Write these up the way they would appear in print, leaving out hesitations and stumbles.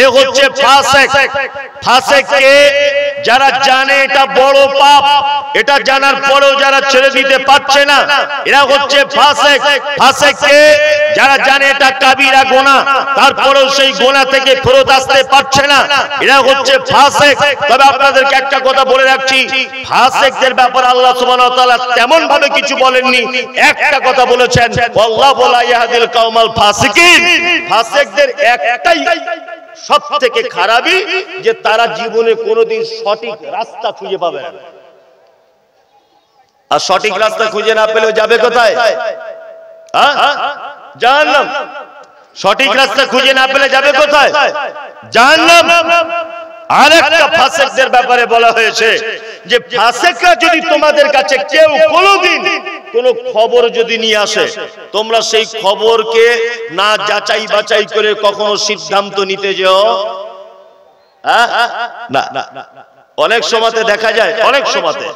এ হচ্ছে ফাসিক। ফাসিককে যারা জানে এটা বড় পাপ, এটা জানার পরেও যারা ছেড়ে দিতে পারছে না, এরা হচ্ছে ফাসিক। ফাসিককে যারা জানে এটা কাবিরা গুনাহ, তারপরেও সেই গুনাহ থেকে ফেরত আসতে পারছে না, এরা হচ্ছে ফাসিক। তবে আপনাদেরকে একটা কথা বলে রাখছি, ফাসিকদের ব্যাপারে আল্লাহ সুবহানাহু ওয়া তাআলা তেমন ভাবে কিছু বলেননি। একটা কথা বলেছেন, আল্লাহু লা ইয়াহদিল কওমাল ফাসিকিন। ফাসিকদের একটাই সবথেকে খারাপই যে তারা জীবনে কোনোদিন সঠিক রাস্তা খুঁজে পাবে না। আর সঠিক রাস্তা খুঁজে না পেলেও যাবে কোথায়? জাহান্নাম। সঠিক রাস্তা খুঁজে না পেলে যাবে কোথায়? জাহান্নাম। আরেকটা ফাসিকদের ব্যাপারে বলা হয়েছে যে ফাসিকরা যদি তোমাদের কাছে কেউ কোনোদিন কোন খবর যদি নিয়ে আসে, তোমরা সেই খবরকে না যাচাই বাছাই করে কখনো সিদ্ধান্ত নিতে যাও না। অনেক সময়তে দেখা যায়, অনেক সময়তে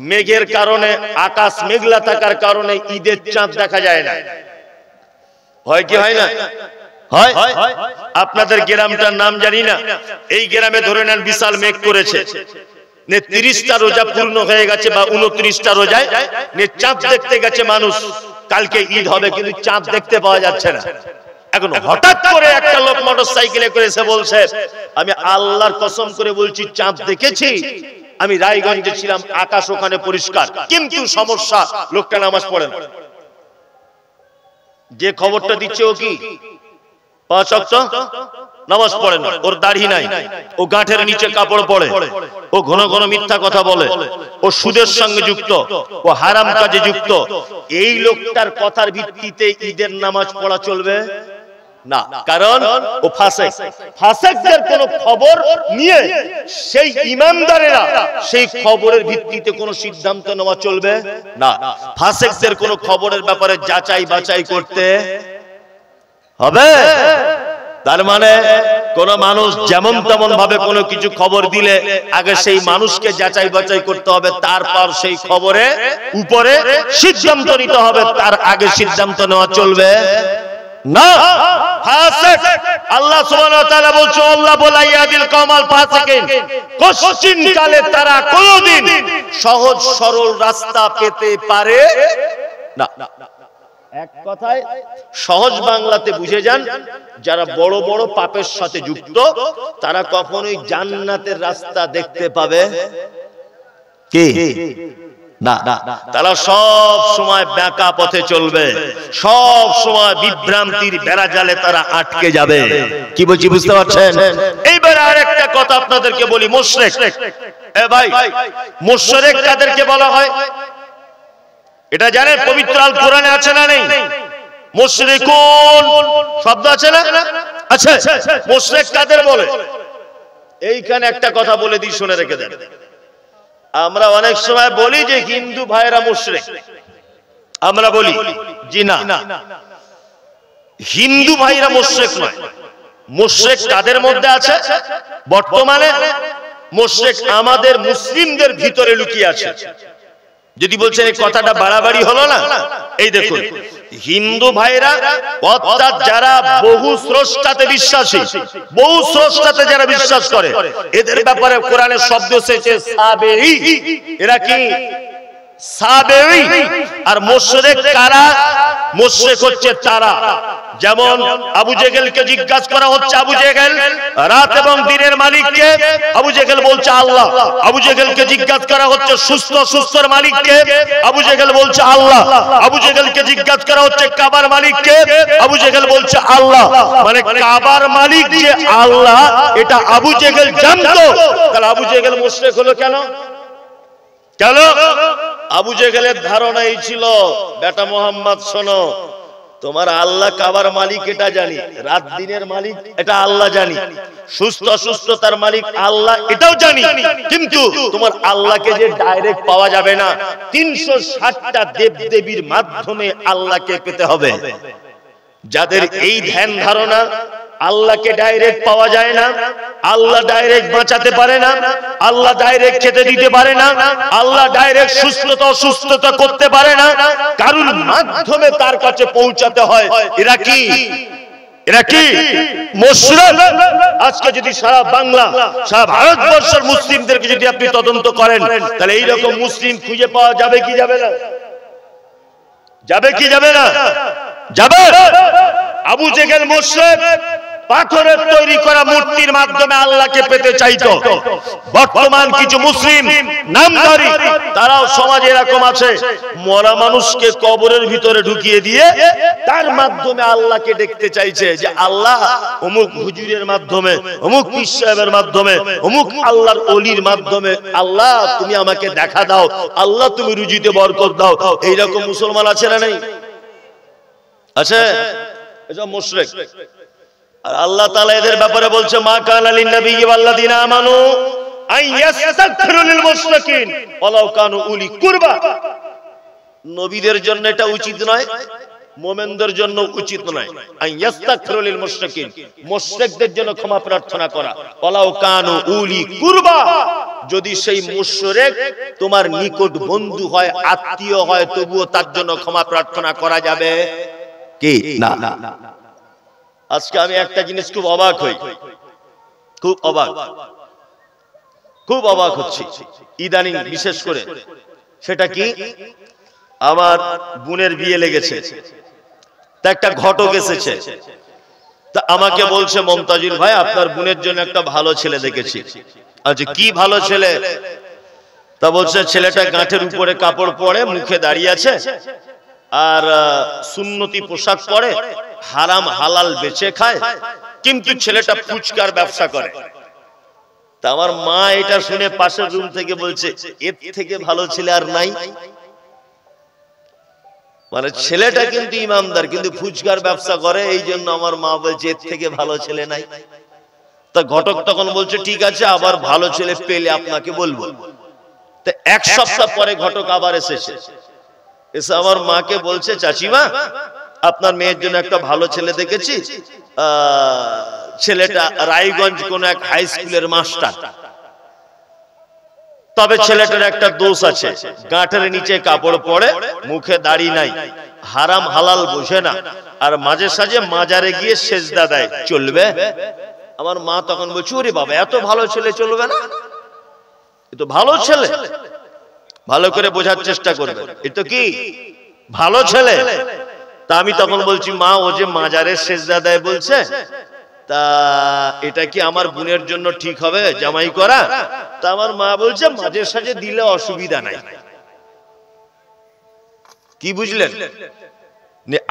মেঘের কারণে, আকাশ মেঘলা থাকার কারণে ঈদের চাঁদ দেখা যায় না। হয় কি হয় না? হয়। আপনাদের গ্রামটার নাম জানি না, এই গ্রামে ধরে নেন বিশাল মেঘ করেছে, 30টা রোজা পূর্ণ হয়ে গেছে বা 29টা রোজায় চাঁদ দেখতে গেছে মানুষ, কালকে ঈদ হবে কিন্তু চাঁদ দেখতে পাওয়া যাচ্ছে না। এখন হঠাৎ করে একটা লোক মোটরসাইকেলে করে এসে বলছে, আমি আল্লাহর কসম করে বলছি চাঁদ দেখেছি, আমি রায়গঞ্জে ছিলাম, আকাশ ওখানে পরিষ্কার, কিন্তু সমস্যা লোকটা নামাজ পড়ে না। যে খবরটা দিচ্ছে ও কি 5 ওয়াক্ত নামাজ পড়ে না, ওর দাড়ি নাই, ও গাঁঠের নিচে কাপড় পরে, ও ঘন ঘন মিথ্যা কথা বলে, ও সুদের সঙ্গে যুক্ত, ও হারাম কাজে যুক্ত। এই লোকটার কথার ভিত্তিতে ঈদের নামাজ পড়া চলবে না, কারণ ও ফাসিক। ফাসিকদের কোন খবর নিয়ে সেই ইমানদারেরা সেই খবরের ভিত্তিতে কোন সিদ্ধান্ত নেওয়া চলবে না। ফাসিকদের কোন খবরের ব্যাপারে যাচাই বাছাই করতে হবে। তার মানে কোন মানুষ যেমন তেমন ভাবে কোনো কিছু খবর দিলে আগে সেই মানুষকে যাচাই বাছাই করতে হবে, তারপর সেই খবরে উপরে সিদ্ধান্ত নিতে হবে, তার আগে সিদ্ধান্ত নেওয়া চলবে না। ফাসিক, আল্লাহ সুবহানাহু ওয়া তাআলা বলছে, আল্লাহু লা ইয়াহদিল কওমাল ফাসিকিন। কোশ্চিন কালে তারা কোনদিন সহজ সরল রাস্তা পেতে পারে না। এক কথায় সহজ বাংলাতে বুঝে যান, যারা বড় বড় পাপের সাথে যুক্ত তারা কখনোই জান্নাতের রাস্তা দেখতে পাবে কি না। তারা সব সময় বাঁকা পথে চলবে, সব সময় বিভ্রান্তির বেড়াজালে তারা আটকে যাবে। কি বলছি বুঝতে পারছেন? এইবার আরেকটা কথা আপনাদেরকে বলি, মুশরিক। এ ভাই, মুশরিক কাদেরকে বলা হয় এটা জানেন? পবিত্র আল কোরআনে আছে না নেই? মুশরিকুন শব্দ আছে না? আচ্ছা, মুশরিক কাদের বলে? এইখানে একটা কথা বলে দিই, শুনে রেখে দেন। আমরা অনেক সময় বলি যে হিন্দু ভাইরা মুশরিক, আমরা বলি জি না, হিন্দু ভাইরা মুশরিক নয়। মুশরিক কাদের মধ্যে আছে বর্তমানে? মুশরিক আমাদের মুসলিমদের ভিতরে লুকিয়ে আছে। যদি বলছেন এই কথাটা বাড়াবাড়ি হলো না, এই দেখুন, হিন্দু ভাইরা অর্থাৎ যারা বহু স্রষ্টাতে বিশ্বাসী, বহু স্রষ্টাতে যারা বিশ্বাস করে, এদের ব্যাপারে কোরআনের শব্দ এসেছে সাবেঈ। এরা কি সাবেঈ? আর মুশরিক কারা? মুশরিক হচ্ছে তারা, যেমন আবু জেহেলকে জিজ্ঞাসা করা হচ্ছে, আবু জেহেল রাত এবং দিনের মালিক কে? আবু জেহেল বলছে আল্লাহ। আবু জেহেলকে জিজ্ঞাসা করা হচ্ছে সুস্থর মালিক কে? আবু জেহেল বলছে আল্লাহ। আবু জেহেলকে জিজ্ঞাসা করা হচ্ছে কাবার মালিক কে? আবু জেহেল বলছে আল্লাহ। মানে কাবার মালিক যে আল্লাহ এটা আবু জেহেল জানতো, তাহলে আবু জেহেল মুশরিক হলো কেন? কেন? আবু জেহেলের ধারণা এই ছিল, বেটা মোহাম্মদ শোনো, তোমার আল্লাহ কাবার মালিক এটা জানি, রাত দিনের মালিক এটা আল্লাহ জানি, সুস্থ অসুস্থতার মালিক আল্লাহ এটাও জানি, কিন্তু তোমার আল্লাহকে যে ডাইরেক্ট পাওয়া যাবে না, 360টা দেবদেবীর মাধ্যমে আল্লাহকে পেতে হবে। যাদের এই ধ্যান ধারণা, আল্লাহকে ডাইরেক্ট পাওয়া যায় না, আল্লাহ ডাইরেক্ট বাঁচাতে পারে না, আল্লাহ ডাইরেক্ট খেতে দিতে পারে না, আল্লাহ ডাইরেক্ট সুস্থতা অসুস্থতা করতে পারে না, কারুর মাধ্যমে তার কাছে পৌঁছাতে হয়, এরা কি এরা কি মুশরিক? আজকে যদি সারা বাংলা সারা ভারতবর্ষের মুসলিমদেরকে যদি আপনি তদন্ত করেন, তাহলে এইরকম মুসলিম খুঁজে পাওয়া যাবে কি যাবে না? যাবে কি যাবে না? যাবে। আবু জেহেল মুশরিক, পাথরের তৈরি করা মূর্তির মাধ্যমে আল্লাহকে পেতে চাইতো। বর্তমান কিছু মুসলিম নামধারী তারাও সমাজে এরকম আছে, মরা মানুষকে কবরের ভিতরে ঢুকিয়ে দিয়ে তার মাধ্যমে আল্লাহকে দেখতে চাইছে, যে আল্লাহ অমুক হুজুরের মাধ্যমে, অমুক পীর সাহেবের মাধ্যমে, অমুক আল্লাহর ওলির মাধ্যমে আল্লাহ তুমি আমাকে দেখা দাও, আল্লাহ তুমি রুজিতে বরকত দাও। এইরকম মুসলমান আছে না নেই? আছে। এসব মুশরিক। আর আল্লাহ তাআলা এদের ব্যাপারে বলছে, মা কানা লিন নবিয়্যি ওয়াল্লাযিনা আমানু আন ইস্তাগফিরু লিল মুশরিকিন ওয়ালাউ কানু উলি কুরবা। নবীদের জন্য এটা উচিত নয়, মুমিনদের জন্য উচিত নয়। আন ইস্তাগফিরু লিল মুশরিকিন, মুশরিকদের জন্য ক্ষমা প্রার্থনা করা। ওয়ালাউ কানু উলি কুরবা, যদি সেই মুশরিক তোমার নিকট বন্ধু হয়, আত্মীয় হয়, তবুও তার জন্য ক্ষমা প্রার্থনা করা যাবে কি না? আজকে আমি একটা জিনিস খুব অবাক হই, খুব অবাক হচ্ছি ইদানিং বিশেষ করে। সেটা কি, আমার বোনের বিয়ে লেগেছে, তা একটা ঘটক এসেছে, তা আমাকে বলছে, মমতাজুল ভাই আপনার বোনের জন্য একটা ভালো ছেলে দেখেছি। আচ্ছা কি ভালো ছেলে? তা বলছে ছেলেটা গাঁটের উপরে কাপড় পরে, মুখে দাঁড়িয়ে আছে, আর সুন্নতি পোশাক পরে, হারাম হালাল বেচে খায়, কিন্তু ছেলেটা ফুচকার ব্যবসা করে। তা আমার মা এটা শুনে পাশের রুম থেকে বলছে, এর থেকে ভালো ছেলে আর নাই। মানে ছেলেটা কিন্তু ইমানদার, কিন্তু ফুচকার ব্যবসা করে, এই জন্য আমার মা বলছে এর থেকে ভালো ছেলে নাই। তা ঘটক তখন বলছে ঠিক আছে, আবার ভালো ছেলে পেলে আপনাকে বলবো। তা এক সপ্তাহ পরে ঘটক আবার এসেছে, এসে আমার মাকে বলছে, চাচিমা আপনার মেয়ের জন্য একটা ভালো ছেলে দেখেছি, ছেলেটা রায়গঞ্জ কোন এক হাই স্কুলের মাস্টার, তবে ছেলেটার একটা দোষ আছে, গাঁটের নিচে কাপড় পরে, মুখে দাড়ি নাই, হারাম হালাল বোঝে না, আর মাঝে সাঝে মাজারে গিয়ে সেজদা দেয়, চলবে? আমার মা তখন বলছে, ওরে বাবা এত ভালো ছেলে চলবে না, এ তো ভালো ছেলে, ভালো করে বোঝার চেষ্টা করবে, এটা কি ভালো ছেলে? তা আমি তখন বলছি, মা ও যে মাজারে সেজদা দেয় বলছে, তা এটা কি আমার বোনের জন্য ঠিক হবে জামাই করা? তা আমার মা বলছে মাঝে সাঝে দিলে অসুবিধা নাই। কি বুঝলেন?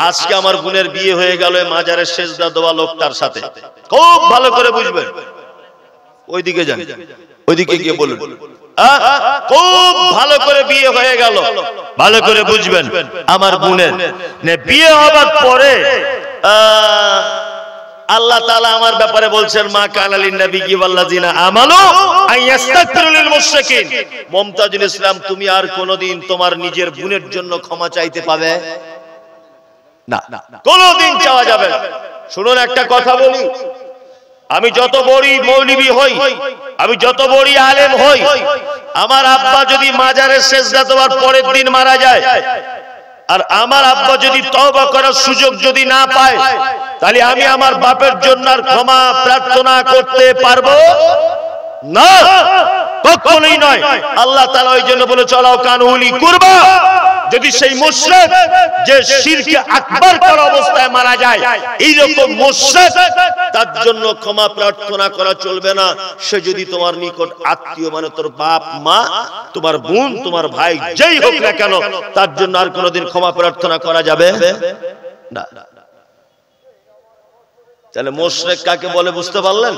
আজকে আমার বোনের বিয়ে হয়ে গেল মাজারে সেজদা দেওয়া লোকটার সাথে, খুব ভালো করে বুঝবেন। ওইদিকে যান, ওইদিকে গিয়ে বলুন, খুব ভালো করে বিয়ে হয়ে গেল, ভালো করে বুঝবেন। আমার বোনের বিয়ে হবার পরে আল্লাহ তাআলা আমার ব্যাপারে বলছেন, মা কানা লিন নবিয়্যি ওয়াল্লাযিনা আমানু আন ইস্তাগফিরু লিল মুশরিকিন। মুমতাজুল ইসলাম, তুমি আর কোনদিন তোমার নিজের বোনের জন্য ক্ষমা চাইতে পাবে না, কোনদিন চাওয়া যাবে না। শুনুন একটা কথা বলি, আমি যত বড় মৌলবী হই, আমি যত বড় আলেম হই, আমার আব্বা যদি মাজারে সেজদা দেওয়ার পরের দিন মারা যায়, আর আমার আব্বা যদি তওবা করার সুযোগ যদি না পায়, তাহলে আমি আমার বাপের জন্য আর ক্ষমা প্রার্থনা করতে পারবো না, কখনোই নয়। আল্লাহ তাআলা ওই জন্য বলে, চলাও কানুলি কুরবা। যদি সেই মুশরিক যে শিরকে আকবার করা অবস্থায় মারা যায়, এইরকম মুশরিক, তার জন্য ক্ষমা প্রার্থনা করা চলবে না। সে যদি তোমার নিকট আত্মীয়, মানে তোর বাপ মা, তোমার বোন, তোমার ভাই, যেই হোক না কেন, তার জন্য আর কোনোদিন ক্ষমা প্রার্থনা করা যাবে না। তাহলে মুশরিক কাকে বলে বুঝতে পারলেন?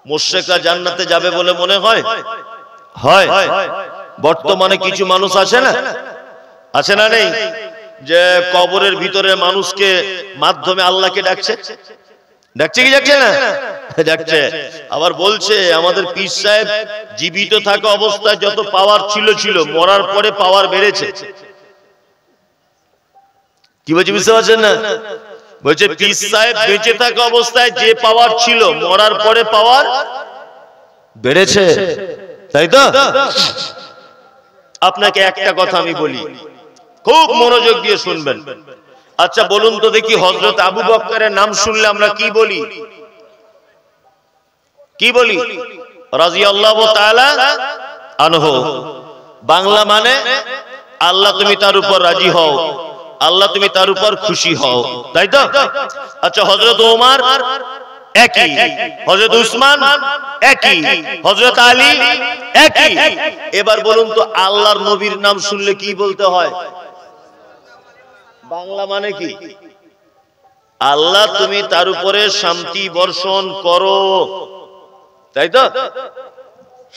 মুশরিকরা জান্নাতে যাবে বলে মনে হয়? হয়। বর্তমানে কিছু মানুষ আছে না, আছে না নেই, যে কবরের ভিতরে মানুষকে মাধ্যমে আল্লাহকে ডাকছে, ডাকছে কি ডাকছে না? ডাকছে। আবার বলছে আমাদের পীর সাহেব জীবিত থাকা অবস্থায় যত পাওয়ার ছিল, মরার পরে পাওয়ার বেড়েছে। কি বলছি বুঝতে পারছেন না? বলছে পীর সাহেব বেঁচে থাকা অবস্থায় যে পাওয়ার ছিল, মরার পরে পাওয়ার বেড়েছে, তাই তো? আপনাকে একটা কথা আমি বলি, খুব মনোযোগ দিয়ে শুনবেন। আচ্ছা বলুন তো দেখি, হযরত আবু বকরের নাম শুনলে আমরা কি বলি? কি বলি? রাদিয়াল্লাহু তাআলা আনহু। বাংলা মানে আল্লাহ তুমি তার উপর রাজি হও, আল্লাহ তুমি তার উপর খুশি হও, তাই তো? আচ্ছা হযরত ওমর একই, হযরত উসমান একই, হযরত আলী একই। এবার বলুন তো আল্লাহর নবীর নাম শুনলে কি বলতে হয়? বাংলা মানে কি? আল্লাহ তুমি তার উপরে শান্তি বর্ষণ করো, তাই তো?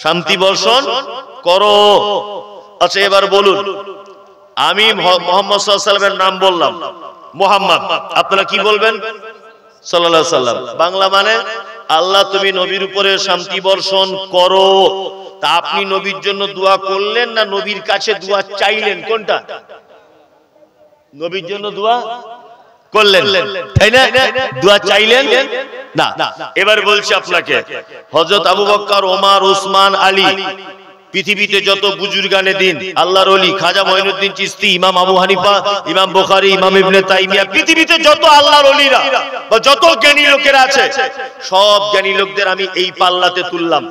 শান্তি বর্ষণ করো। আচ্ছা এবার বলুন, আমি মুহাম্মদ সাল্লাল্লাহু আলাইহি ওয়াসাল্লামের নাম বললাম মুহাম্মদ, আপনারা কি বলবেন? সাল্লাল্লাহু আলাইহি ওয়াসাল্লাম। বাংলা মানে আল্লাহ তুমি নবীর উপরে শান্তি বর্ষণ করো। তা আপনি নবীর জন্য দোয়া করলেন না নবীর কাছে দোয়া চাইলেন? কোনটা? নবীর জন্য দোয়া করলেন, তাই না? দোয়া চাইলেন না। এবার বলছি আপনাকে, হযরত আবু বকর, ওমর, উসমান, আলী, পৃথিবীতে যত বুজুর্গানে দিন, আল্লাহর ওলি, খাজা মঈনুদ্দিন চিশতি, ইমাম আবু হানিফা, ইমাম বুখারী, ইমাম ইবনে তাইমিয়া, পৃথিবীতে যত আল্লাহর ওলিরা বা যত জ্ঞানী লোকেরা আছে, সব জ্ঞানী লোকদের আমি এই পাল্লাতে তুললাম,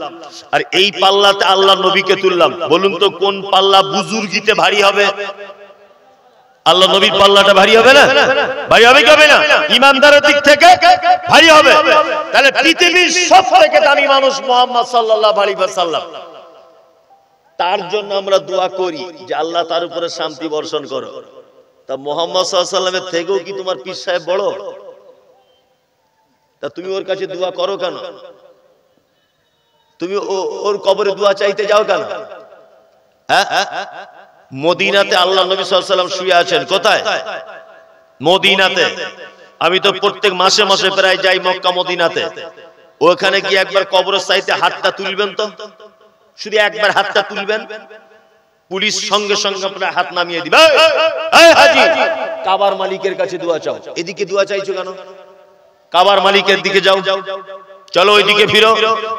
আর এই পাল্লাতে আল্লাহর নবীকে তুললাম। বলুন তো কোন পাল্লা বুজুর্গিতে ভারী হবে? আল্লাহ নবীর পাল্লাটা ভারী হবে না? ভারী হবে কি হবে না? ইমানদারের দিক থেকে ভারী হবে। তাহলে পৃথিবীর সবথেকে দামি মানুষ মুহাম্মদ সাল্লাল্লাহু আলাইহি ওয়াসাল্লাম, তার জন্য আমরা দোয়া করি যে আল্লাহ তার উপরে শান্তি বর্ষণ করো। তা মুহাম্মদ সাল্লাল্লাহু আলাইহি ওয়াসাল্লামের থেকেও কি তোমার পীর সাহেব বড়? তা তুমি ওর কাছে দোয়া করো কেন? তুমি ওর কবরে দোয়া চাইতে যাও কেন? হ্যাঁ, মদিনাতে আল্লাহ নবী সাল্লাল্লাহু আলাইহি ওয়াসাল্লাম শুয়ে আছেন। কোথায়? মদিনাতে। আমি তো প্রত্যেক মাসে মাসে প্রায় যাই মক্কা মদিনাতে। ওখানে গিয়ে একবার কবরের সাইতে হাতটা তুলবেন তো, শুধু একবার হাতটা তুলবেন, পুলিশ সঙ্গে সঙ্গে আপনার হাত নামিয়ে দিবে। এই হাজী, কাবার মালিকের কাছে দোয়া চাও। এদিকে দোয়া চাইছো কেন? কাবার মালিকের দিকে যাও, চলো ওইদিকে ফিরো।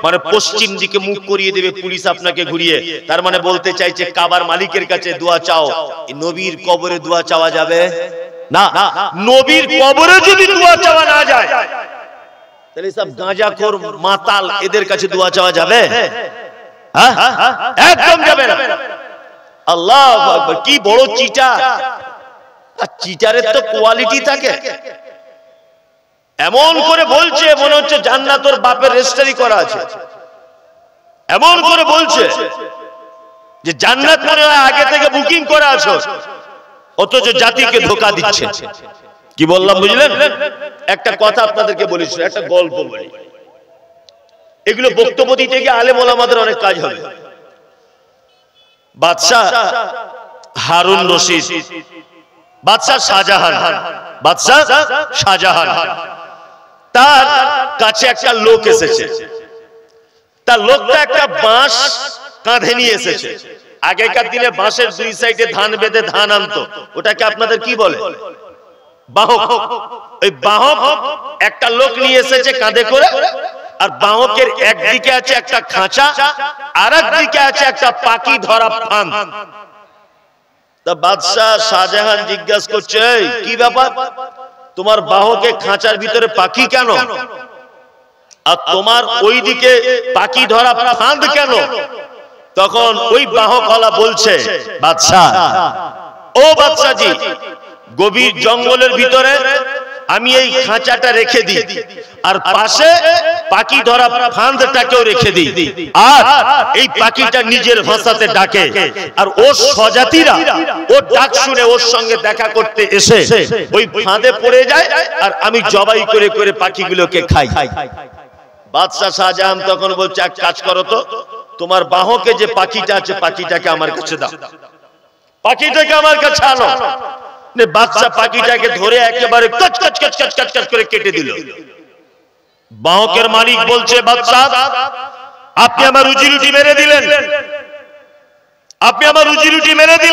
মানে পশ্চিম দিকে মুখ করিয়ে দেবে পুলিশ আপনাকে ঘুরিয়ে। তার মানে বলতে চাইছে কাবার মালিকের কাছে দোয়া চাও। নবীর কবরে দোয়া চাওয়া যাবে না। নবীর কবরে যদি দোয়া চাওয়া না যায়, তাহলে সব গাঁজাখোর মাতাল এদের কাছে দোয়া চাওয়া যাবে? একদম যাবে না। আল্লাহু আকবার, কি বড় চিটার! চিটারের তো কোয়ালিটি থাকে। এমন করে বলছে মনে হচ্ছে জান্নাত ওর বাপের রেজিস্ট্রি করা আছে। এমন করে বলছে যে জান্নাত মনে হয় আগে থেকে বুকিং করা আছে, অথচ জাতিকে ধোঁকা দিচ্ছে। কি বললাম বুঝলেন? একটা কথা আপনাদেরকে বলি, একটা গল্প বলি। এগুলো বক্তব্য দিতে গিয়ে আলেম ওলামাদের অনেক কাজ হবে। বাদশাহ হারুন রশিদ, বাদশাহ শাহজাহান, বাদশাহ শাহজাহান, তার কাছে একটা লোক এসেছে। তার লোকটা একটা বাঁশ কাঁধে নিয়ে এসেছে। আগেকার দিনে বাঁশের দুই সাইডে ধান বেঁধে ধান আনতো, ওটাকে আপনাদের কি বলে? বাহক। ওই বাহক একটা লোক নিয়ে এসেছে কাঁধে করে, আর বাহকের একদিকে আছে একটা খাঁচা, আর একদিকে আছে একটা পাখি ধরা ফাঁদ। তা বাদশাহ শাহজাহান জিজ্ঞাসা করছে, কি ব্যাপার, তোমার বাহকে খাঁচার ভিতরে পাখি কেন, আর তোমার ওইদিকে পাখি ধরা ফাঁদ কেন? তখন ওই বাহকওয়ালা বলছে, বাদশাহ, ও বাদশাজি, গভীর জঙ্গলের ভিতরে আমি এই খাঁচাটা রেখে দিই, আর পাশে পাখি ধরা ফাঁদটাকেও রেখে দিই, আর এই পাখিটা নিজের ভাষাতে ডাকে, আর ওর স্বজাতিরা ওর ডাক শুনে ওর সঙ্গে দেখা করতে এসে ওই ফাঁদে পড়ে যায়, আর আমি জবাই করে করে পাখিগুলোকে খাই। বাদশাহ শাহজাহান তখন বলছে, এক কাজ করো তো, তোমার বাহকে যে পাখিটা আছে পাখিটাকে আমার কাছে দাও, পাখিটাকে আমার কাছে আনো। বাদশা পাখিটাকে ধরে একেবারে কচ কচ কচ কচ কচ কচ করে কেটে দিল। বাহকের মালিক বলছে, বাদশাহ, আপনি আমার রুজি রুটি মেরে দিলেন, আপনি আমার রুজি রুটি মেরে দিলেন।